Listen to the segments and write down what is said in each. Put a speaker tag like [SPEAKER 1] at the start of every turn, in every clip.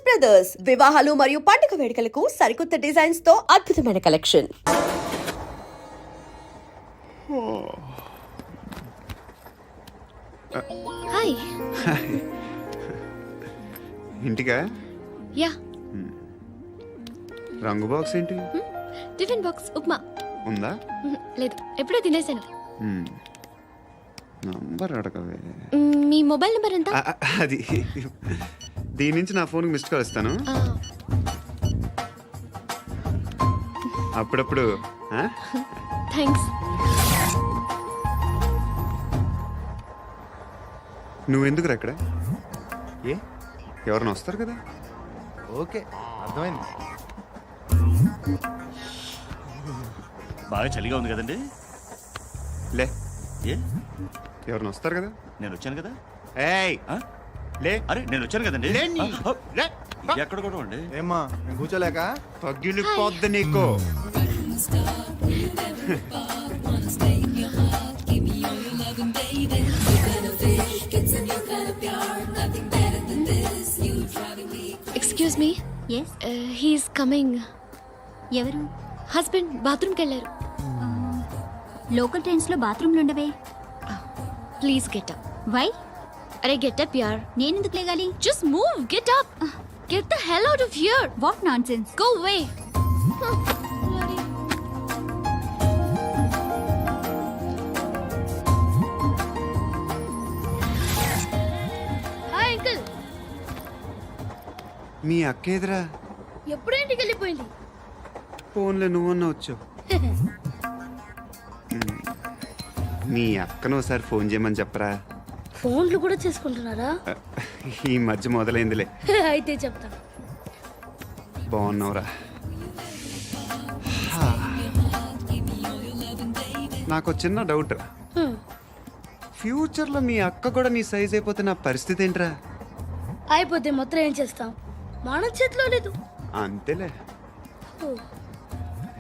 [SPEAKER 1] Brothers వివాహాలు మరియు పండుగ వేడుకలకు సరికొత్త డిజైన్స్ తో అద్భుతమైన కలెక్షన్.
[SPEAKER 2] హాయ్.
[SPEAKER 3] ఇంటికా?
[SPEAKER 2] యా.
[SPEAKER 3] రంగు బాక్స్ ఏంటి?
[SPEAKER 2] Tiffin box upma.
[SPEAKER 3] ఉందా?
[SPEAKER 2] లేదు, ఎప్పుడో తినేసాను.
[SPEAKER 3] నంబర్ అడగవే.
[SPEAKER 2] మీ మొబైల్ నెంబర్ ఎంత?
[SPEAKER 3] అది దీని నుంచి నా ఫోన్కి మిస్డ్ కాల్ ఇస్తాను. అప్పుడప్పుడు.
[SPEAKER 2] థ్యాంక్స్.
[SPEAKER 3] నువ్వెందుకు అక్కడ? ఏ ఎవరైనా వస్తారు కదా?
[SPEAKER 4] ఓకే, అర్థమైంది.
[SPEAKER 5] బాగా చలిగా ఉంది కదండి.
[SPEAKER 3] లే,
[SPEAKER 5] ఏ
[SPEAKER 3] ఎవరైనా వస్తారు కదా?
[SPEAKER 5] నేను వచ్చాను కదా.
[SPEAKER 3] ఏయ్ లే.
[SPEAKER 5] అరే నేను వచ్చాను కదండి.
[SPEAKER 3] లే.
[SPEAKER 5] ఎక్కడ కూడా అండి.
[SPEAKER 4] ఏమ్మా నేను కూర్చోలేక?
[SPEAKER 3] పగిలిపోద్ది నీకు.
[SPEAKER 2] Excuse me.
[SPEAKER 6] Yes,
[SPEAKER 2] he's coming.
[SPEAKER 6] ఎవరు?
[SPEAKER 2] హస్బెండ్ బాత్రూమ్కి వెళ్ళారు.
[SPEAKER 6] లోకల్ ట్రైన్స్ లో బాత్రూమ్లు ఉండవే.
[SPEAKER 2] Please get up.
[SPEAKER 6] వై?
[SPEAKER 2] అరే గెట్ అప్ యార్.
[SPEAKER 6] నేనెందుకు లేగాలి?
[SPEAKER 2] Just move, get up. Get the hell out of here.
[SPEAKER 6] What nonsense.
[SPEAKER 2] Go away. Hi uncle.
[SPEAKER 3] మీ అక్క ఎదురా?
[SPEAKER 2] ఎప్పుడు ఇంటికి వెళ్ళిపోయింది?
[SPEAKER 3] ఫోన్లో నువ్వన్నా వచ్చావు. మీ అక్కను ఒకసారి ఫోన్ చేయమని చెప్పరా.
[SPEAKER 7] ఫోన్లు కూడా చేసుకుంటున్నారా?
[SPEAKER 3] ఈ మధ్య మొదలైందిలే.
[SPEAKER 7] అయితే చెప్తా.
[SPEAKER 3] బాగున్నావురా? నాకు చిన్న డౌట్ రా. ఫ్యూచర్లో మీ అక్క కూడా నీ సైజ్ అయిపోతే నా పరిస్థితి ఏంట్రా?
[SPEAKER 7] అయిపోతే మొత్తం ఏం చేస్తాం? మన చేతిలో లేదు.
[SPEAKER 3] అంతేలే.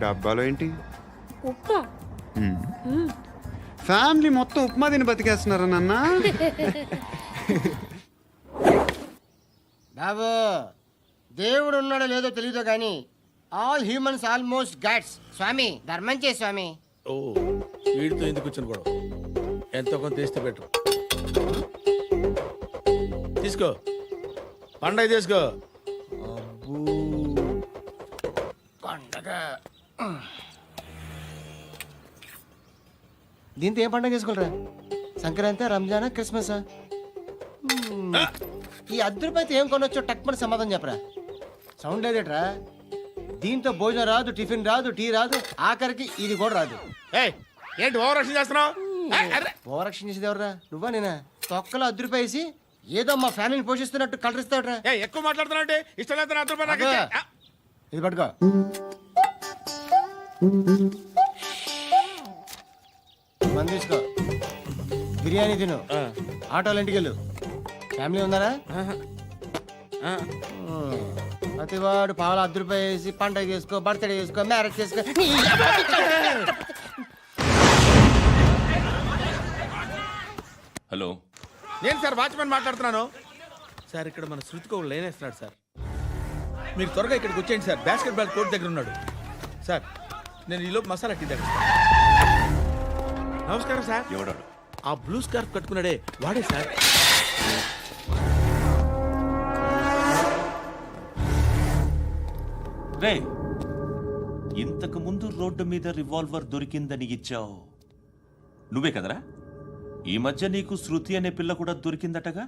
[SPEAKER 3] డబ్బాలో ఏంటి?
[SPEAKER 7] ఉప్మా.
[SPEAKER 3] ఫ్యామిలీ మొత్తం ఉప్మా తిని బతికేస్తున్నారా నాన్న?
[SPEAKER 8] బాబు, దేవుడు ఉన్నాడో లేదో తెలియదు కానీ ఆల్ హ్యూమన్స్ ఆల్మోస్ట్ గాడ్స్. స్వామి ధర్మం చే స్వామి.
[SPEAKER 9] ఓ, వీడితో ఎందుకు వచ్చిన గొడవ? ఎంతో కొంత తీస్తే పెట్టు. తీసుకో, పండగ తీసుకో.
[SPEAKER 8] పండగ దీంతో ఏం పండగ చేసుకోలేరా? సంక్రాంతి, రంజానా, క్రిస్మసా? ఈ అద్దరిపైతే ఏం కొనొచ్చో టక్మని సమాధానం చెప్పరా. సౌండ్ లేదేట్రా? దీంతో భోజనం రాదు, టిఫిన్ రాదు, టీ రాదు, ఆఖరికి ఇది కూడా రాదు.
[SPEAKER 9] ఏంటి ఓవర్ యాక్షన్ చేస్తున్నావు?
[SPEAKER 8] ఓవరాక్షన్ చేసేది ఎవరా? నువ్వా నేనా? తొక్కలో అద్దరిపేసి ఏదో మా ఫ్యామిలీని పోషిస్తున్నట్టు కలరిస్తావుట్రా.
[SPEAKER 9] ఎక్కువ మాట్లాడుతున్నావు. ఇష్టం లేదు.
[SPEAKER 8] ఇది పట్టుకో. మంది తీసుకో, బిర్యానీ తిను, ఆటోలు ఇంటికి వెళ్ళు. ఫ్యామిలీ ఉన్నారా? ప్రతివాడు పావులు ₹10 వేసి పండగ చేసుకో, బర్త్డే చేసుకో, మ్యారేజ్ చేసుకో.
[SPEAKER 5] హలో,
[SPEAKER 9] నేను సార్ వాచ్మెన్ మాట్లాడుతున్నాను. సార్ ఇక్కడ మన శృతికో లేనేస్తున్నాడు సార్. మీరు త్వరగా ఇక్కడికి వచ్చేయండి సార్. బాస్కెట్ బాల్ కోర్ట్ దగ్గర ఉన్నాడు సార్. నేను ఈలోపు మసాలా టీ దగ్గర. నమస్కారం సార్.
[SPEAKER 5] ఎవడాడు?
[SPEAKER 9] ఆ బ్లూ స్కార్ఫ్ కట్టుకున్నాడే వాడే సార్.
[SPEAKER 5] రే, ఇంతకు ముందు రోడ్డు మీద రివాల్వర్ దొరికిందని ఇచ్చావు నువ్వే కదరా? ఈ మధ్య నీకు శృతి అనే పిల్ల కూడా దొరికిందటగా?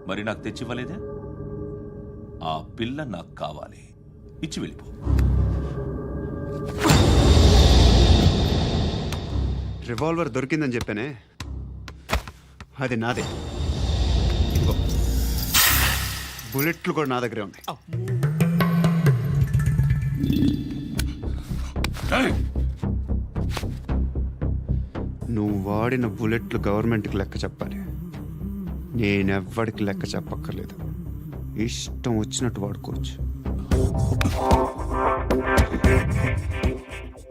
[SPEAKER 5] మరి నాకు తెచ్చివ్వలేదే? ఆ పిల్ల నాకు కావాలి, ఇచ్చి వెళ్ళిపో.
[SPEAKER 3] రివాల్వర్ దొరికిందని చెప్పానే, అది నాదే. ఇదిగో, బుల్లెట్లు కూడా నా దగ్గరే ఉన్నాయి. నువ్వు వాడిన బుల్లెట్లు గవర్నమెంట్కి లెక్క చెప్పాలి. నేనెవ్వడికి లెక్క చెప్పక్కర్లేదు. ఇష్టం వచ్చినట్టు వాడుకోవచ్చు.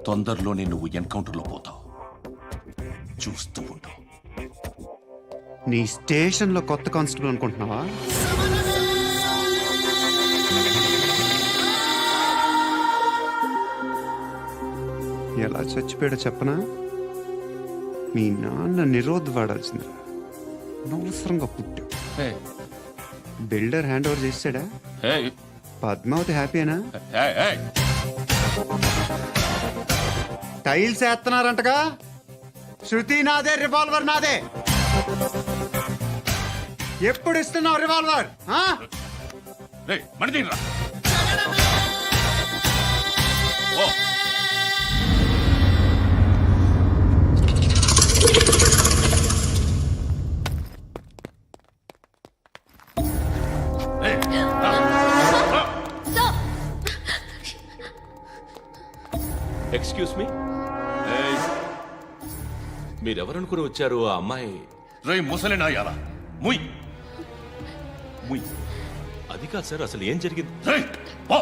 [SPEAKER 5] తొందరలోనే నువ్వు ఎన్కౌంటర్లో పోతావు, చూస్తూ ఉంటావు.
[SPEAKER 3] నీ స్టేషన్లో కొత్త కానిస్టేబుల్ అనుకుంటున్నావా? ఎలా చచ్చిపోయాడో చెప్పనా? మీ నాన్న నిరోధ్ వాడాల్సిందిరా. అనవసరంగా పుట్టావు.
[SPEAKER 5] Hey,
[SPEAKER 3] బిల్డర్ హ్యాండ్ ఓవర్ చేసాడా?
[SPEAKER 5] hey,
[SPEAKER 3] పద్మావతి హ్యాపీనా?
[SPEAKER 5] hey, hey.
[SPEAKER 3] టైల్స్ వేస్తున్నారంటగా. శృతి నాదే, రివాల్వర్ నాదే. ఎప్పుడు ఇస్తున్నావు రివాల్వర్? ఆ?
[SPEAKER 5] Hey, మణిదీన్రా. ఓ. Hey, రా. రా.
[SPEAKER 10] ఎక్స్క్యూజ్ మీ, మీరెవరనుకుని వచ్చారు? ఆ అమ్మాయి
[SPEAKER 5] రేయ్ ముసలి నాయాలా, ముయ్ ముయ్.
[SPEAKER 10] అది కాదు సార్, అసలు ఏం జరిగింది?
[SPEAKER 5] రేయ్ పో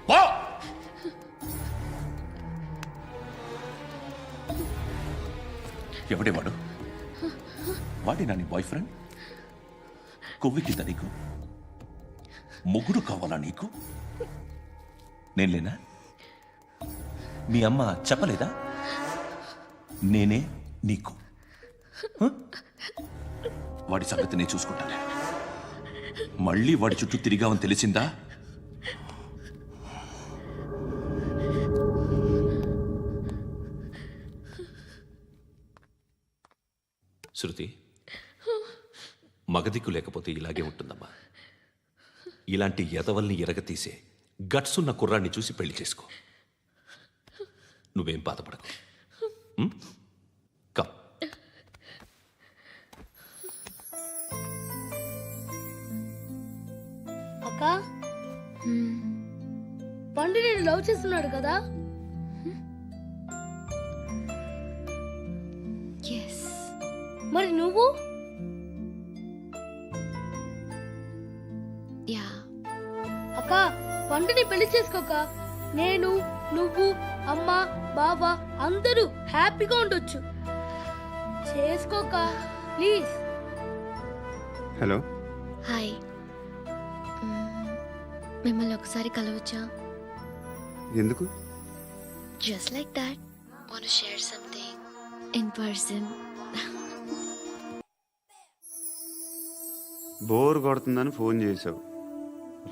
[SPEAKER 5] పో. ఎవడే వాడు? వాడి నా నీ బాయ్ ఫ్రెండ్? కొవ్వికింద నీకు మొగుడు కావాలా నీకు? నేను లేనా? మీ అమ్మ చెప్పలేదా నేనే నీకు? హ? వాడి సంగతి నేను చూసుకుంటానే. మళ్ళీ వాడి చుట్టూ తిరిగావని తెలిసిందా?
[SPEAKER 10] శృతి, మగదిక్కు లేకపోతే ఇలాగే ఉంటుందమ్మా. ఇలాంటి ఎదవల్ని ఎరగతీసే గట్స్ ఉన్న కుర్రాన్ని చూసి పెళ్లి చేసుకో. నువ్వేం బాధపడకు. కమ్.
[SPEAKER 7] అక్క పండు నేను లవ్ చేస్తున్నాడు కదా.
[SPEAKER 2] ఎస్.
[SPEAKER 7] మరి నువ్వు?
[SPEAKER 2] యా.
[SPEAKER 7] అక్క పండుని పెళ్లి చేసుకోక నేను, నువ్వు, అమ్మ, బావ అందరూ హ్యాపీగా ఉండొచ్చు. చేసుకోక ప్లీజ్.
[SPEAKER 3] హలో.
[SPEAKER 2] హాయ్. మిమ్మల్ని ఒకసారి కలవచ్చా?
[SPEAKER 3] ఎందుకు?
[SPEAKER 2] Just like that. Want to share something in person.
[SPEAKER 3] Bore కొడుతుందని ఫోన్ చేసావు,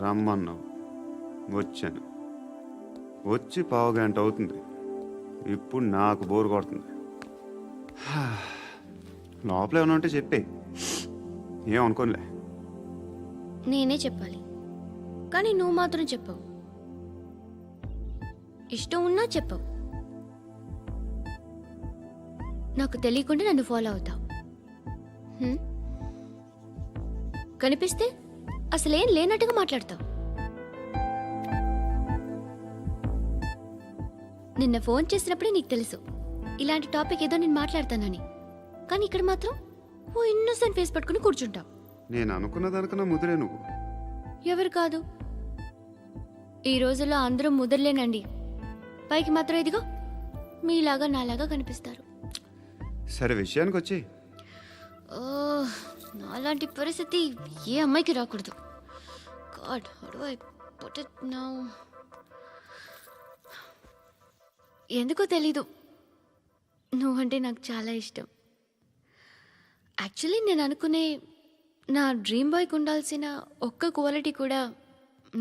[SPEAKER 3] రమ్మన్నావు, వచ్చాను. వచ్చి పావు గంట అవుతుంది. ఇప్పుడు నాకు బోర్ కొడుతుంది. లోపల ఏమైనా ఉంటే చెప్పే, ఏమనుకోనిలే.
[SPEAKER 2] నేనే చెప్పాలి, కానీ నువ్వు మాత్రం చెప్పవు. ఇష్టం ఉన్నా చెప్పవు. నాకు తెలియకుండా నన్ను ఫాలో అవుతావు. కనిపిస్తే అసలేం లేనట్టుగా మాట్లాడతావు. నిన్న ఫోన్ చేసినప్పుడే నీకు తెలుసు ఇలాంటి టాపిక్ ఏదో నేను మాట్లాడతానని. కానీ ఇక్కడ మాత్రం ఓ ఇన్నోసెంట్ ఫేస్ పట్టుకుని కూర్చుంటావు.
[SPEAKER 3] నేను అనుకున్న దానికన్నా ముదిరే నువ్వు.
[SPEAKER 2] ఎవరు కాదు, ఈ రోజుల్లో అందరూ ముదరలేనండి. పైకి మాత్రం ఇదిగో మీలాగా నాలాగా కనిపిస్తారు.
[SPEAKER 3] సరే విషయానికి వచ్చి.
[SPEAKER 2] నాలాంటి పరిస్థితి ఏ అమ్మాయికి రాకూడదు. God, how do I put it now? ఎందుకో తెలీదు, నువ్వంటే నాకు చాలా ఇష్టం. యాక్చువల్లీ నేను అనుకునే నా డ్రీమ్ బాయ్కి ఉండాల్సిన ఒక్క క్వాలిటీ కూడా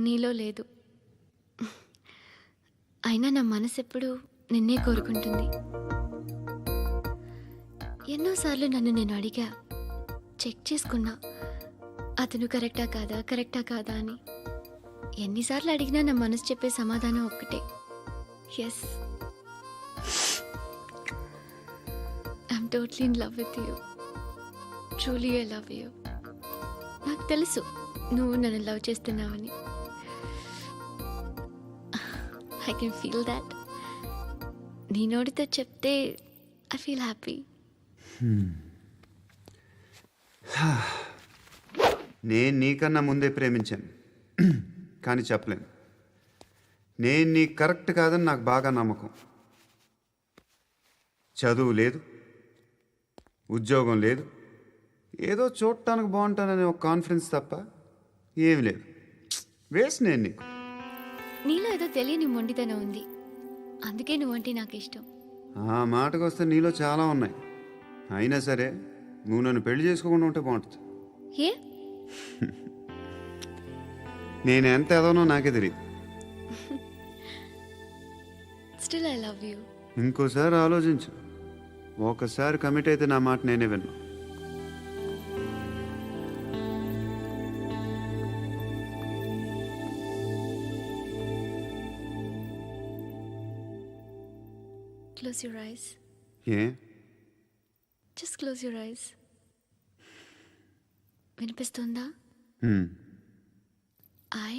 [SPEAKER 2] నీలో లేదు. అయినా నా మనసు ఎప్పుడు నిన్నే కోరుకుంటుంది. ఎన్నోసార్లు నన్ను నేను అడిగా, చెక్ చేసుకున్నా అతను కరెక్టా కాదా అని. ఎన్నిసార్లు అడిగినా నా మనసు చెప్పే సమాధానం ఒక్కటే, yes, I'm totally in love with you. Truly I love you. నాకు తెలుసు నువ్వు నన్ను లవ్ చేస్తున్నావని. I can feel that. నీ నోటితో చెప్తే ఐ ఫీల్ హ్యాపీ.
[SPEAKER 3] నేను నీకన్నా ముందే ప్రేమించాను, కానీ చెప్పలేను. నేను నీకు కరెక్ట్ కాదని నాకు బాగా నమ్మకం. చదువు లేదు, ఉద్యోగం లేదు, ఏదో చూడటానికి బాగుంటాననే ఒక కాన్ఫిడెన్స్ తప్ప ఏమి లేదు. వేస్ట్ నేను నీకు.
[SPEAKER 2] నీలో ఏదో తెలియని మొండితనం ఉంది. అందుకే నువ్వంటే నాకు ఇష్టం.
[SPEAKER 3] ఆ మాటకు వస్తే నీలో చాలా ఉన్నాయి. అయినా సరే నువ్వు నన్ను పెళ్లి చేసుకోకుండా ఉంటే బాగుంటుంది.
[SPEAKER 2] ఏ?
[SPEAKER 3] నేను ఎంత ఎదవనో నాకే తెలియదు.
[SPEAKER 2] Still I love you.
[SPEAKER 3] ఇంకోసారి ఆలోచించు. ఒకసారి కమిట్ అయితే నా మాట నేనే విన్నా.
[SPEAKER 2] Close your eyes.
[SPEAKER 3] A
[SPEAKER 2] Just close your eyes. వినిపిస్తుందా?
[SPEAKER 3] హ్మ్.
[SPEAKER 2] I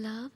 [SPEAKER 2] love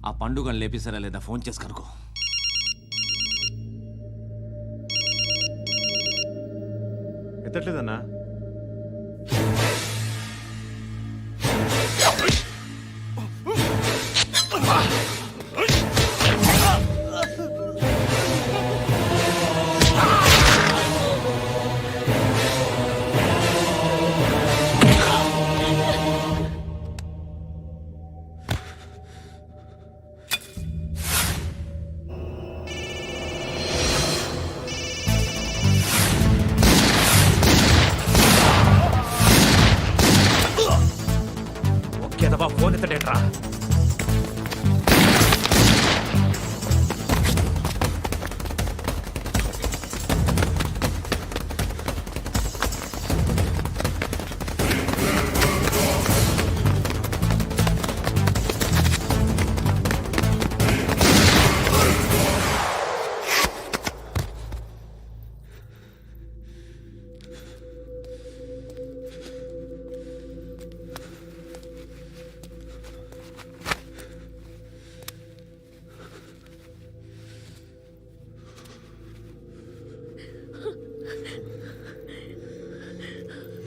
[SPEAKER 11] ఆ పండుగను లేపేసారా లేదా ఫోన్ చేసి కనుకో.
[SPEAKER 4] ఎత్తట్లేదన్నా.
[SPEAKER 10] ఫోన్ ఎత్తడేట్రా?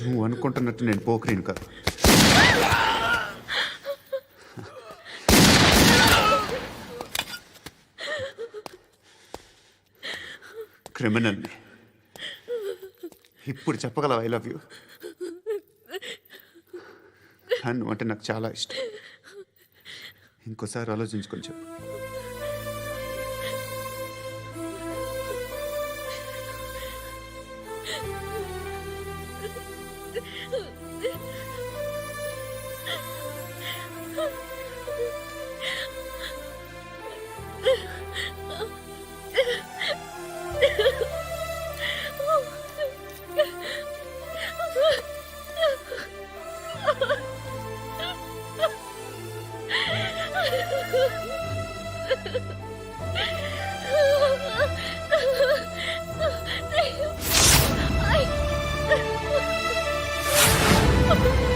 [SPEAKER 3] నువ్వు అనుకుంటున్నట్టు నేను పోకరీను కదా. క్రిమినల్ని. ఇప్పుడు చెప్పగలవు ఐ లవ్ యూ. నువ్వు అంటే నాకు చాలా ఇష్టం. ఇంకోసారి ఆలోచించుకొని చెప్పు.
[SPEAKER 2] I